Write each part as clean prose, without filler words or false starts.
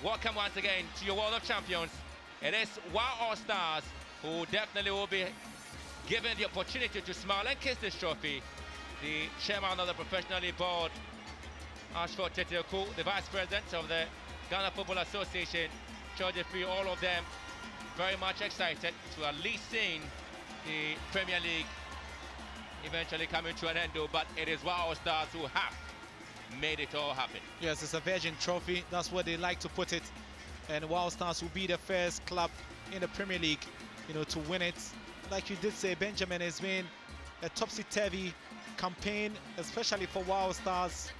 welcome once again to your World of Champions. It is WOW All-Stars who definitely will be given the opportunity to smile and kiss this trophy. The chairman of the Professional League Board, Ashford Tetioku, the vice president of the Ghana Football Association, George Free, all of them very much excited to at least seeing the Premier League eventually coming to an end, though. But it is WOW All-Stars who have made it all happen. Yes, it's a virgin trophy. That's what they like to put it. And WOW All-Stars will be the first club in the Premier League, to win it. Like you did say, Benjamin, has been a topsy-turvy campaign, especially for WOW All-Stars.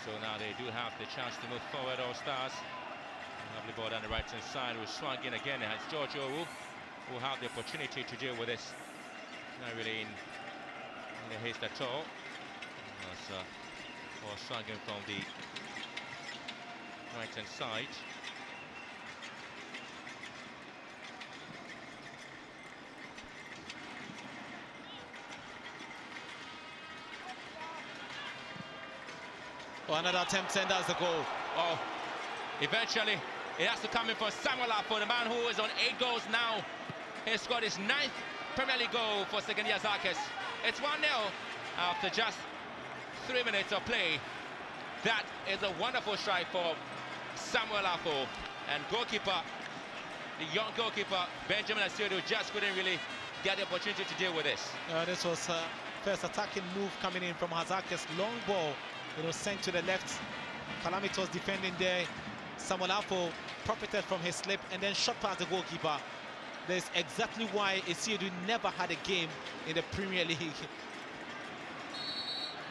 So now they do have the chance to move forward, All-Stars. Lovely ball down the right-hand side, who swung in again. It has George Owu, who have the opportunity to deal with this. Not really in the haste at all. Ball swung in from the right-hand side. Oh, another attempt, and that's the goal. Oh, eventually it has to come in for Samuel Afo, the man who is on 8 goals now. He scored his 9th Premier League goal for second year Hasaacas. It's 1-0 after just 3 minutes of play. That is a wonderful strike for Samuel Afo. And goalkeeper, the young goalkeeper, Benjamin Asiedu, just couldn't really get the opportunity to deal with this. This was first attacking move coming in from Hasaacas. Long ball, sent to the left. Calamitous defending there. Samuel Afo profited from his slip and then shot past the goalkeeper. That's exactly why Asiedu never had a game in the Premier League.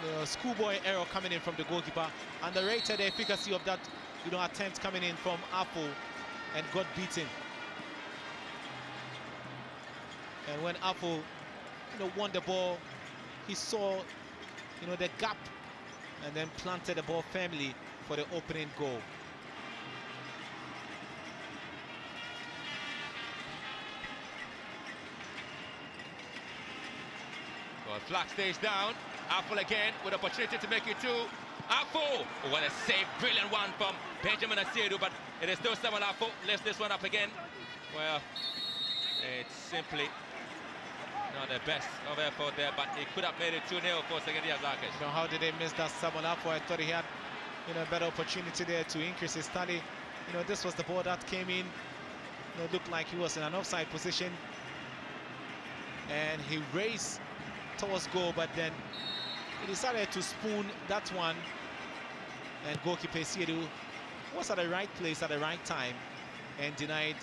The schoolboy error coming in from the goalkeeper. Underrated the efficacy of that, attempt coming in from Afo and got beaten. And when Afo, won the ball, he saw, the gap and then planted the ball firmly for the opening goal. Well, flag stays down. Afo again with opportunity to make it 2. Afo! What a save, brilliant one from Benjamin Asiedu, but it is still Samuel Afo. Lifts this one up again. Well, it's simply not the best of effort there, but he could have made it 2-0 for second year Hasaacas. How did they miss that Samuel Afo? I thought he had a better opportunity there to increase his tally. This was the ball that came in. It looked like he was in an offside position, and he raced towards goal, but then he decided to spoon that one, and goalkeeper Asiedu was at the right place at the right time and denied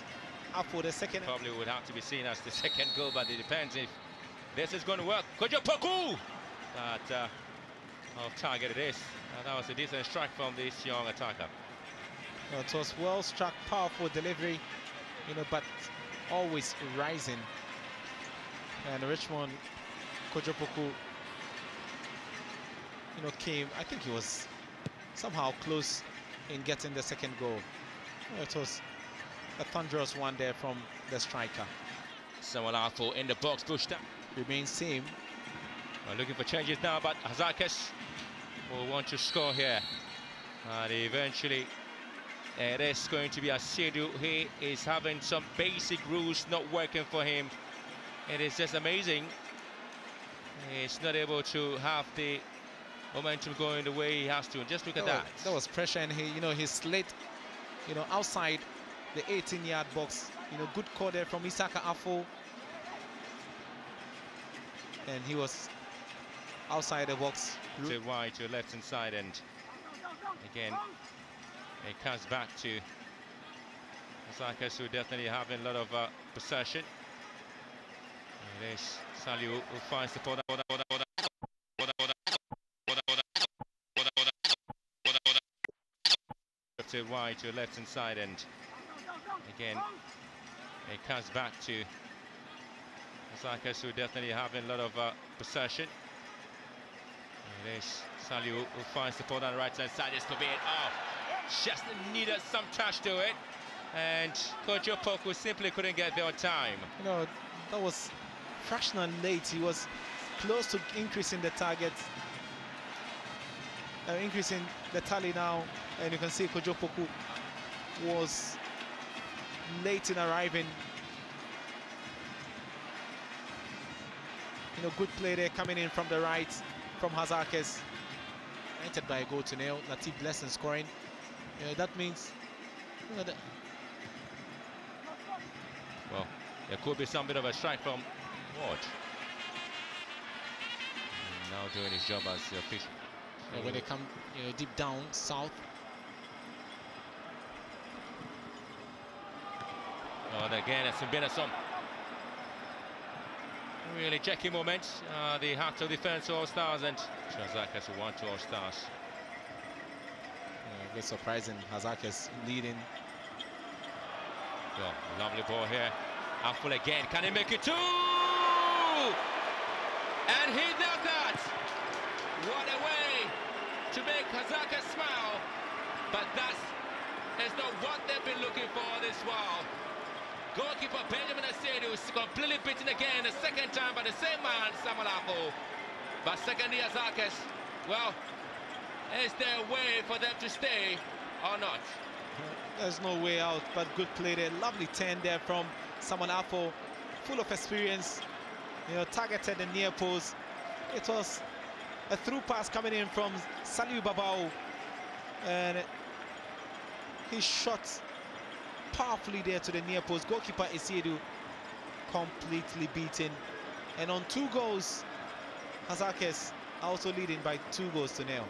Afo the second. Probably would have to be seen as the second goal, but it depends if this is going to work. Kojo Poku! But off target it is. That was a decent strike from this young attacker. It was well struck, powerful delivery, but always rising. And Richmond, Kojo Poku, came, I think he was somehow close in getting the second goal. It was a thunderous one there from the striker. Samuel Afo in the box, pushed up. Remains same. We're looking for changes now, but Hasaacas will want to score here. And eventually, it is going to be Asiedu. He is having some basic rules not working for him. It is just amazing. He's not able to have the momentum going the way he has to. And just look at that. That was pressure, and he slid, outside the 18-yard box. Good call there from Isaka Afo. And he was outside the box. To wide, to left hand side, and again, it comes back to Hasaacas, who definitely having a lot of possession. It is Saliu who finds the ball. To wide, to left hand side, and again, it comes back to Hasaacas, who definitely having a lot of possession. It is Saliu who finds the ball down the right hand side. This could be it. Oh, just needed some touch to it, and Kojo Poku simply couldn't get there on time. That was fractional late. He was close to increasing the target. increasing the tally now, and you can see Kojopoku was late in arriving. You know, good play there coming in from the right from Hasaacas. Entered by a goal to nil. Latif Blessing scoring. That means, you know, well, there could be some bit of a strike from Ward. Now doing his job as the official. when they come, you know, deep down south. Oh, and again, it's been some really checky moments. The heart of defense All Stars and Hasaacas who want to All Stars. A bit surprising, Hasaacas leading. Oh, lovely ball here. Apple again, can he make it two? And he does that. What a way to make Hasaacas smile. But that is not what they've been looking for this while. Goalkeeper Benjamin Asiedu is completely beaten again, the second time by the same man, Samuel Apple. But secondly, Hasaacas, well, is there a way for them to stay or not? There's no way out, but good play there. Lovely turn there from Samuel Apple, full of experience. You know, targeted the near post. It was a through pass coming in from Saliu Babao, and he shot powerfully there to the near post. Goalkeeper Isiedu completely beaten, and on 2 goals, Hasaacas also leading by 2 goals to nil.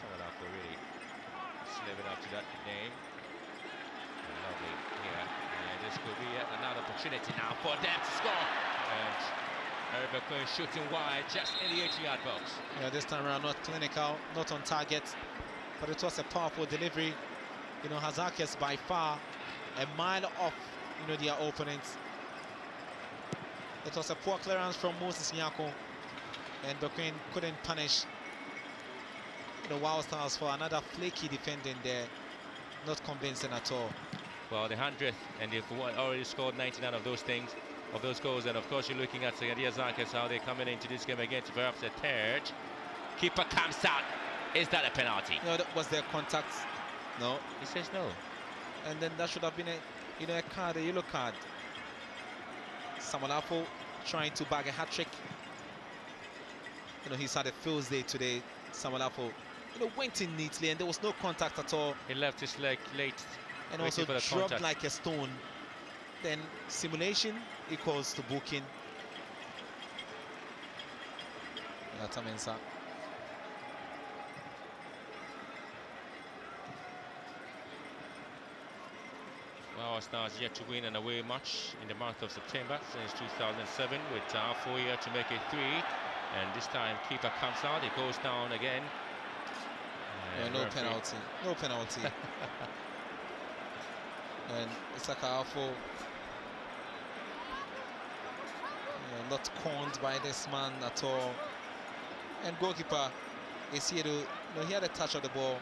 Someone after really living up to that name. Lovely here, and this could be yet another opportunity now for them to score. And Eric McQueen shooting wide just in the 18-yard box. Yeah, this time around not clinical, not on target, but it was a powerful delivery. You know, Hasaacas by far a mile off, you know, their opponents. It was a poor clearance from Moses Nyako, and McQueen couldn't punish the Wild Stars for another flaky defending there. Not convincing at all. Well, the 100th, and they've already scored 99 of those things, of those goals, and of course you're looking at Hasaacas, how they're coming into this game again to perhaps a third. Keeper comes out. Is that a penalty? No, that was their contact. No, he says no. And then that should have been a, you know, a card, a yellow card. Samuel Apple trying to bag a hat-trick. You know, he's had a feels day today. Samuel Apple, you know, went in neatly, and there was no contact at all. He left his leg late, and also dropped like a stone. Then simulation equals to booking. Tamensa. Well, Stars yet to win an away match in the month of September since 2007, with 4 years to make it 3. And this time, keeper comes out, it goes down again. No penalty, no penalty. And it's like awful. Not cornered by this man at all. And goalkeeper is here to, you know, he had a touch of the ball,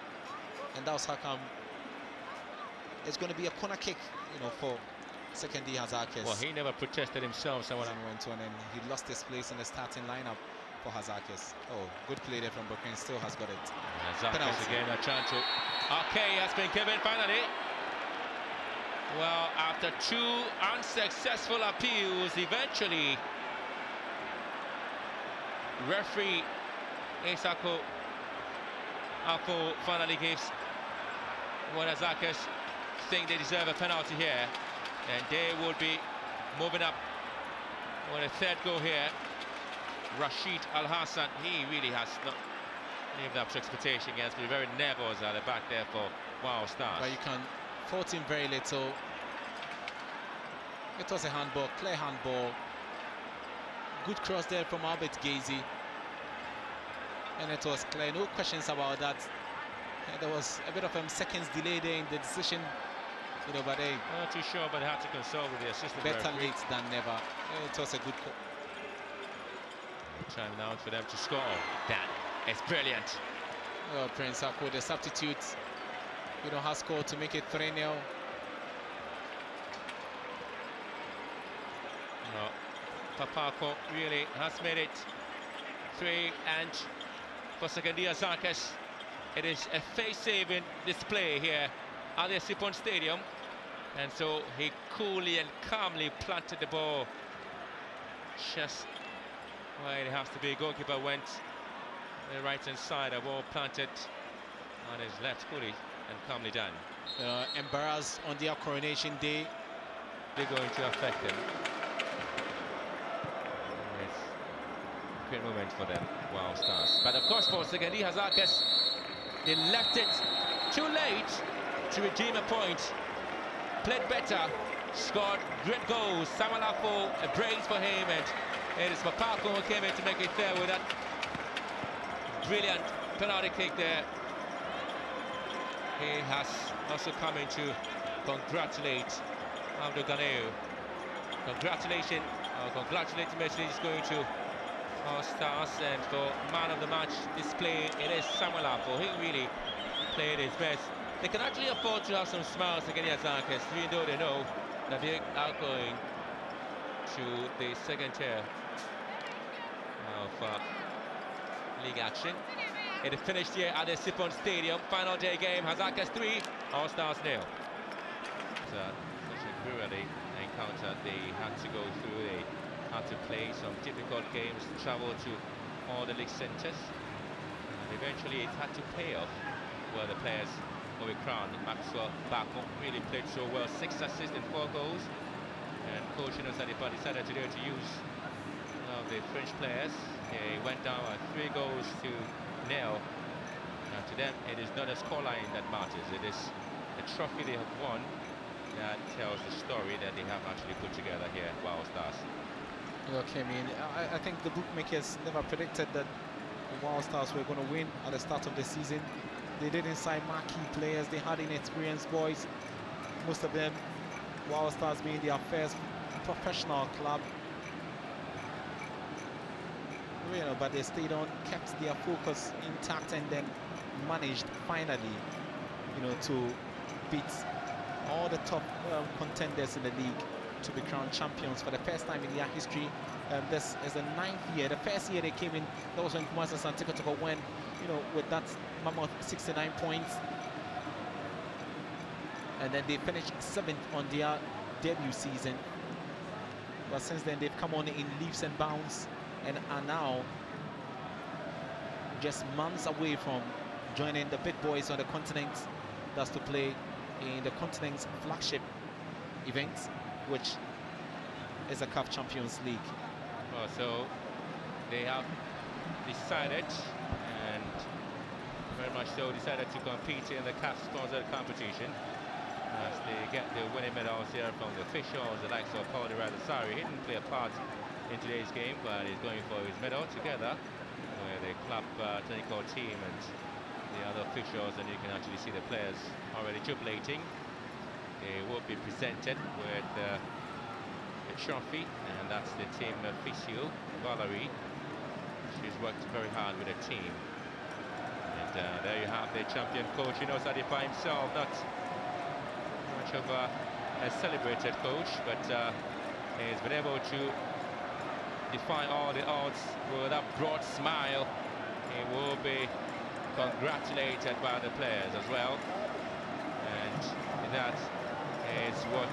and that was how come it's going to be a corner kick, you know, for second D Hasaacas. Well, he never protested himself. Someone went on, and he lost his place in the starting lineup for Hasaacas. Oh, good play there from Burkina, still has got it. Hasaacas again, a chance to. Okay, has been given finally. Well, after 2 unsuccessful appeals, eventually referee Hasaacas Apple finally gives what Hasaacas think they deserve a penalty here, and they will be moving up on a 3rd goal here. Rashid Al Hassan, he really has not lived up to expectation. He has been very nervous at the back there for Wild Stars. But you can fault him very little. It was a handball, clear handball. Good cross there from Albert Gazy, and it was clear, no questions about that. And there was a bit of a seconds delay there in the decision, you know, but they... I'm not too sure, but had to consult with the assistant better referee. Late than never. It was a good call. Time now for them to score. That is brilliant. Well, Prince Akko, the substitute, you know, has scored to make it 3-0. Papako really has made it 3, and for second year Hasaacas. It is a face-saving display here at the Sipon Stadium. And so he coolly and calmly planted the ball just where it has to be. Goalkeeper went the right-hand side, a ball planted on his left, coolly and calmly done. Embarrassed on their coronation day. They're going to affect them. It's a great moment for them, Wow Stars. But of course, for second year Hasaacas, they left it too late to redeem a point. Played better, scored great goals. Samuel Afo, a brace for him, and it is Papako who came in to make it fair with that brilliant penalty kick there. He has also come in to congratulate Abdul Ganeu. Congratulations, congratulating message is going to our Stars, and for man of the match display, it is Samuel Afo. He really played his best. They can actually afford to have some smiles against Hasaacas, even though they know that they are going to the second tier of league action. It is finished here at the Sipon Stadium. Final day game, Hasaacas 3, All Stars 0. It's such a grueling encounter. They had to go through, they had to play some difficult games, travel to all the league centres. And eventually it had to pay off, where the players will be crowned. Maxwell Bako really played so well, 6 assists and 4 goals. And coach Hasaacas decided today to use the French players. He went down 3 goals to 0. And to them, it is not a scoreline that matters. It is a trophy they have won that tells the story that they have actually put together here at Wow Stars. Okay, I think the bookmakers never predicted that the Wow Stars were going to win at the start of the season. They didn't sign marquee players. They had inexperienced boys. Most of them, Wow Stars being their first professional club. You know, but they stayed on, kept their focus intact, and then managed finally, you know, to beat all the top contenders in the league to be crowned champions for the first time in their history. This is the 9th year. The first year they came in, that was when Kumasi Santikotoko went, you know, with that mammoth 69 points. And then they finished 7th on their debut season. But since then, they've come on in leaps and bounds and are now just months away from joining the big boys on the continent. That's to play in the continent's flagship event, which is the CAF Champions League. Oh, so they have decided, and very much so decided, to compete in the CAF sponsored competition as they get the winning medals here from the officials, the likes of Paul Radasari. He didn't play a part in today's game, but he's going for his medal together with the club technical team and the other officials, and you can actually see the players already jubilating. They will be presented with a trophy, and that's the team official, Valerie. She's worked very hard with the team. And there you have the champion coach. He knows Adipa himself, not much of a celebrated coach, but he's been able to defy all the odds with a broad smile. He will be congratulated by the players as well, and that is what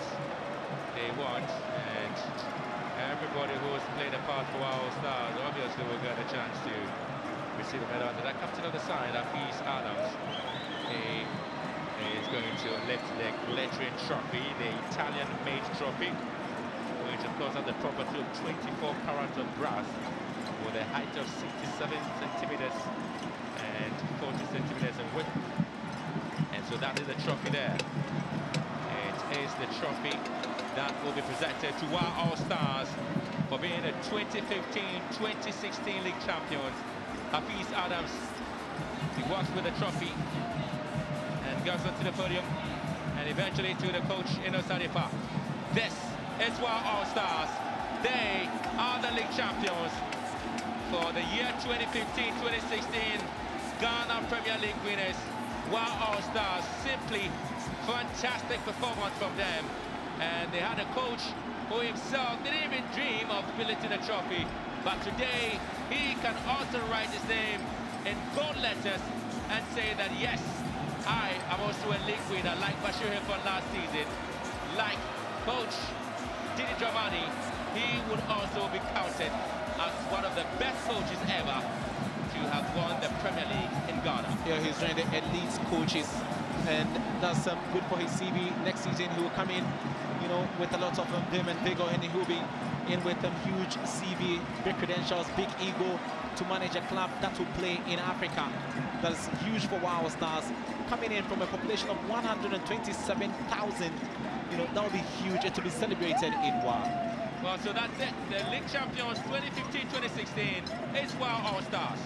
they want. And everybody who's played a part for our Stars obviously will get a chance to receive a medal. The captain of the side, Hafiz Adams, he is going to lift the glittering trophy, the Italian-made trophy, which of course has the property of 24 carats of brass with a height of 67 centimeters and 40 centimeters in width. And so that is the trophy there. It is the trophy that will be presented to our All-Stars for being the 2015-2016 league champions. Hafiz Adams, he walks with the trophy and goes onto the podium, and eventually to the coach, Ino Sadipa. This is Wow All-Stars. They are the league champions for the year 2015-2016 Ghana Premier League winners. Wow All-Stars, simply fantastic performance from them. And they had a coach who himself didn't even dream of lifting a trophy. But today, he can also write his name in bold letters and say that yes, I am also a league winner, like Bashir Hilfon last season, like Coach Didi Dramani. He would also be counted as one of the best coaches ever to have won the Premier League in Ghana. Yeah, he's joined the elite coaches, and that's good for his CV. Next season he will come in, you know, with a lot of vim and vigor, and he will be in with a huge CV, big credentials, big ego to manage a club that will play in Africa. That is huge for Wow Stars. Coming in from a population of 127,000, you know, that will be huge and to be celebrated in Wow. Well, so that's it. The league champions 2015-2016 is Wow All Stars.